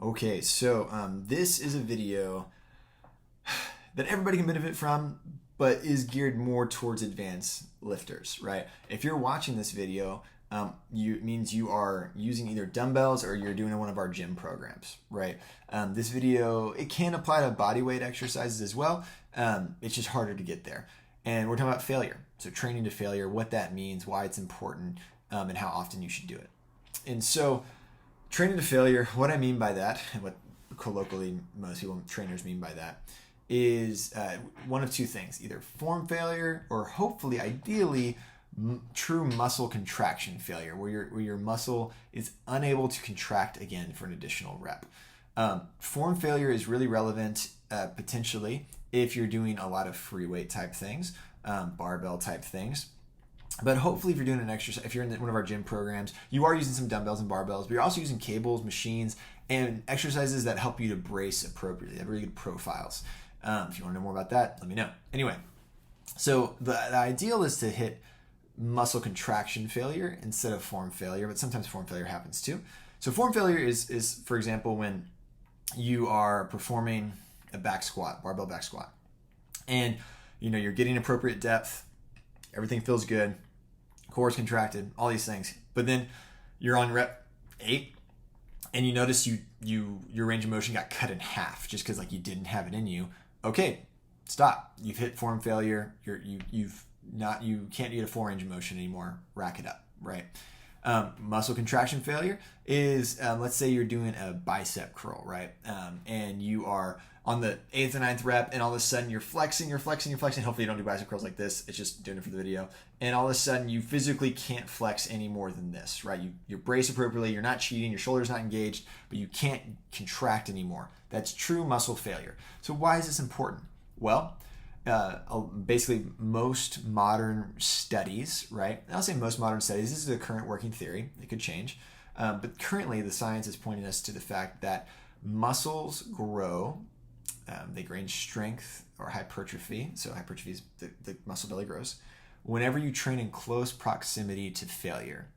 Okay, so this is a video that everybody can benefit from, but is geared more towards advanced lifters, right? If you're watching this video, it means you are using either dumbbells or you're doing one of our gym programs, right? This video, it can apply to body weight exercises as well. It's just harder to get there. And we're talking about failure. So training to failure, what that means, why it's important, and how often you should do it. And so training to failure, what I mean by that, and what colloquially most people, trainers, mean by that, is one of two things: either form failure or hopefully, ideally, true muscle contraction failure, where your muscle is unable to contract again for an additional rep. Form failure is really relevant potentially if you're doing a lot of free weight type things, barbell type things. But hopefully if you're doing an exercise, if you're in one of our gym programs, you are using some dumbbells and barbells, but you're also using cables, machines, and exercises that help you to brace appropriately. They have really good profiles. If you want to know more about that, let me know. Anyway, so the ideal is to hit muscle contraction failure instead of form failure, but sometimes form failure happens too. So form failure is for example, when you are performing a back squat, barbell back squat, and you're getting appropriate depth, everything feels good, core is contracted, all these things, but then you're on rep 8 and you notice your range of motion got cut in half just because you didn't have it in you. Okay, stop. You've hit form failure. You can't get a full range of motion anymore. Rack it up, right? Muscle contraction failure is, let's say you're doing a bicep curl, right? And you are on the 8th and 9th rep, and all of a sudden you're flexing. Hopefully you don't do bicep curls like this. It's just doing it for the video. And all of a sudden you physically can't flex any more than this, right? You brace appropriately. You're not cheating. Your shoulder's not engaged, but you can't contract anymore. That's true muscle failure. So why is this important? Well, basically most modern studies, right? I'll say most modern studies, this is a current working theory. It could change. But currently the science is pointing us to the fact that muscles grow. They gain strength or hypertrophy. So hypertrophy is the muscle belly grows whenever you train in close proximity to failure.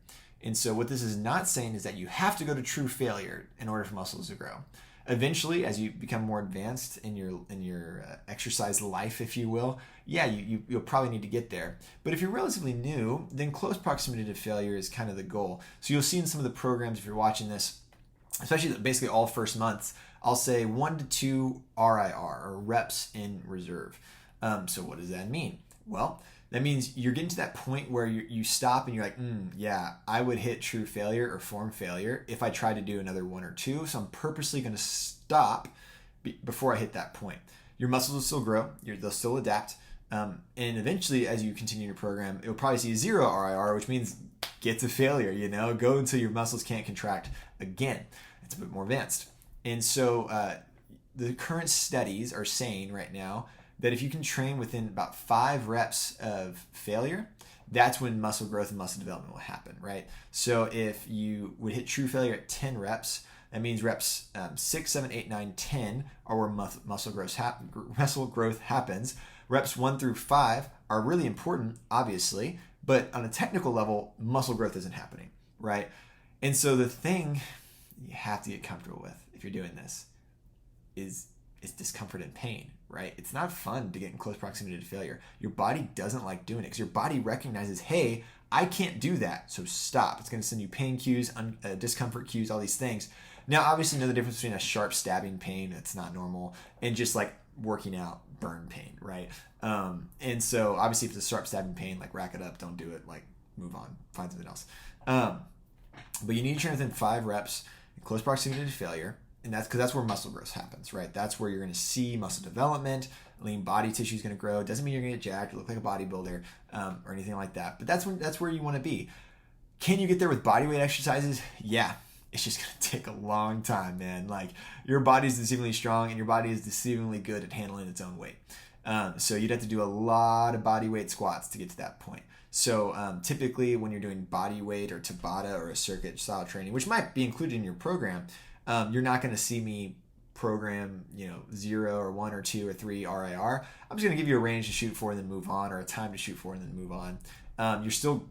And so what this is not saying is that you have to go to true failure in order for muscles to grow. Eventually, as you become more advanced in your exercise life, if you will, you'll probably need to get there. But if you're relatively new, then close proximity to failure is kind of the goal. So you'll see in some of the programs, if you're watching this, especially basically all first months, I'll say 1 to 2 RIR, or reps in reserve. So what does that mean? Well, that means you're getting to that point where you stop and you're like, I would hit true failure or form failure if I tried to do another 1 or 2. So I'm purposely going to stop before I hit that point. Your muscles will still grow. They'll still adapt. And eventually, as you continue your program, you'll probably see 0 RIR, which means get to failure, go until your muscles can't contract again. It's a bit more advanced. And so the current studies are saying right now that if you can train within about 5 reps of failure, that's when muscle growth and muscle development will happen, right? So if you would hit true failure at 10 reps, that means reps 6, 7, 8, 9, 10 are where muscle growth happens. Reps 1 through 5 are really important, obviously, but on a technical level, muscle growth isn't happening, right? And so the thing you have to get comfortable with if you're doing this is discomfort and pain, right? It's not fun to get in close proximity to failure. Your body doesn't like doing it because your body recognizes, hey, I can't do that, so stop. It's going to send you pain cues, discomfort cues, all these things. Now, obviously, know the difference between a sharp stabbing pain that's not normal and just working out burn pain, right? And so obviously, if it's a sharp stabbing pain, rack it up, don't do it, move on, find something else. But you need to train within 5 reps in close proximity to failure. And that's because that's where muscle growth happens, right? That's where you're going to see muscle development. Lean body tissue is going to grow. It doesn't mean you're going to get jacked or look like a bodybuilder or anything like that. But that's where you want to be. Can you get there with bodyweight exercises? Yeah. It's just going to take a long time, man. Your body's deceivingly strong and your body is deceivingly good at handling its own weight. So you'd have to do a lot of bodyweight squats to get to that point. So typically when you're doing bodyweight or Tabata or a circuit style training, which might be included in your program, you're not going to see me program, 0 or 1 or 2 or 3 RIR. I'm just going to give you a range to shoot for and then move on, or a time to shoot for and then move on. You still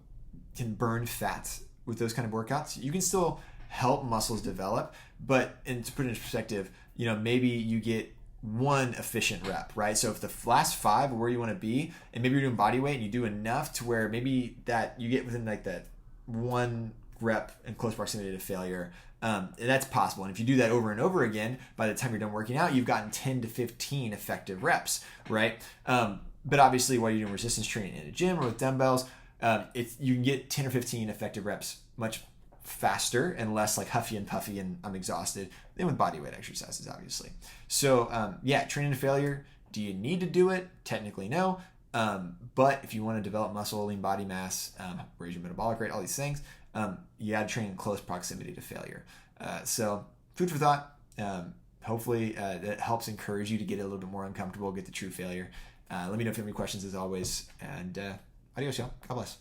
can burn fat with those kind of workouts. You can still help muscles develop. But and to put it in perspective, maybe you get one efficient rep, right? So if the last 5 are where you want to be, and maybe you're doing body weight and you do enough to where maybe that you get within like that 1 rep in close proximity to failure, that's possible. And if you do that over and over again, by the time you're done working out, you've gotten 10 to 15 effective reps, right? But obviously while you're doing resistance training in a gym or with dumbbells, you can get 10 or 15 effective reps much faster and less like huffy and puffy and I'm exhausted than with body weight exercises, obviously. So training to failure, do you need to do it? Technically no. But if you want to develop muscle, lean body mass, raise your metabolic rate, all these things, you got to train in close proximity to failure. So food for thought. Hopefully that helps encourage you to get a little bit more uncomfortable, get the true failure. Let me know if you have any questions as always, and adios, y'all. God bless.